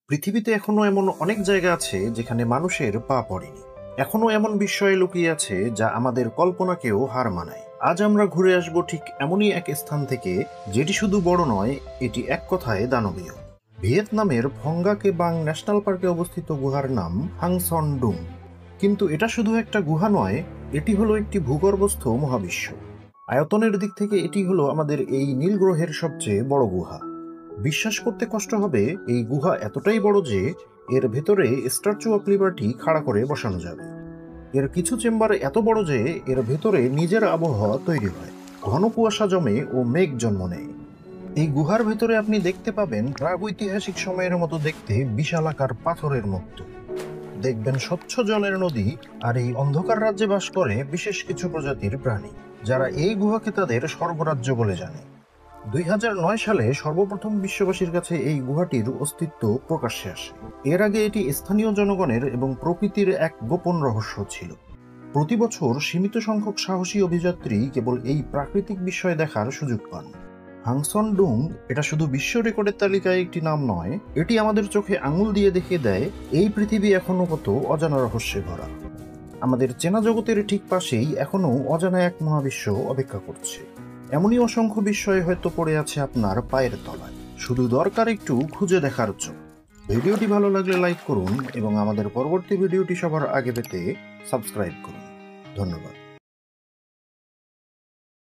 পৃথিবীতে এখনো এমন অনেক জায়গা আছে যেখানে মানুষের পা পড়েনি। এখনো এমন বিস্ময় লুকিয়ে আছে যা আমাদের কল্পনাকেও হার মানায়। আজ আমরা ঘুরে আসব ঠিক এমনই এক স্থান থেকে, যেটি শুধু বড় নয়, এটি এক কথায় দানবীয়। ভিয়েতনামের ফঙ্গা কেবাং ন্যাশনাল পার্কে অবস্থিত গুহার নাম হাং সন ডুং। কিন্তু এটা শুধু একটা গুহা নয়, এটি হলো একটি ভূগর্ভস্থ মহাবিশ্ব। আয়তনের দিক থেকে এটি হলো আমাদের এই নীল গ্রহের সবচেয়ে বড় গুহা। বিশ্বাস করতে কষ্ট হবে, এই গুহা এতটাই বড় যে এর ভেতরে স্ট্যাচু অফ লিবার্টি খাড়া করে বসানো যাবে। এর কিছু চেম্বার এত বড় যে এর ভেতরে নিজের আবহাওয়া তৈরি হয়, ঘন কুয়াশা জমে ও মেঘ জন্ম নেয়। এই গুহার ভেতরে আপনি দেখতে পাবেন প্রাগৈতিহাসিক সময়ের মতো দেখতে বিশালাকার পাথরের মতো। দেখবেন স্বচ্ছ জলের নদী, আর এই অন্ধকার রাজ্যে বাস করে বিশেষ কিছু প্রজাতির প্রাণী, যারা এই গুহাকে তাদের স্বর্গরাজ্য বলে জানে। 2009 সালে সর্বপ্রথম বিশ্ববাসীর কাছে এই গুহাটির অস্তিত্ব প্রকাশ্যে আসে। এর আগে এটি স্থানীয় জনগণের এবং প্রকৃতির এক গোপন রহস্য ছিল। প্রতি বছর সীমিত সংখ্যক সাহসী অভিযাত্রী কেবল এই প্রাকৃতিক বিস্ময় দেখার সুযোগ পান। হাংসন ডুং এটা শুধু বিশ্ব রেকর্ডের তালিকায় একটি নাম নয়, এটি আমাদের চোখে আঙুল দিয়ে দেখিয়ে দেয় এই পৃথিবী এখনো কত অজানা রহস্যে ভরা। আমাদের চেনা জগতের ঠিক পাশেই এখনো অজানা এক মহাবিশ্ব অপেক্ষা করছে। এমনই অসংখ্য বিস্ময় হয়তো পড়ে আছে আপনার পায়ের তলায়, শুধু দরকার একটু খুঁজে দেখার চোখ। ভিডিওটি ভালো লাগলে লাইক করুন এবং আমাদের পরবর্তী ভিডিওটি সবার আগে পেতে সাবস্ক্রাইব করুন। ধন্যবাদ।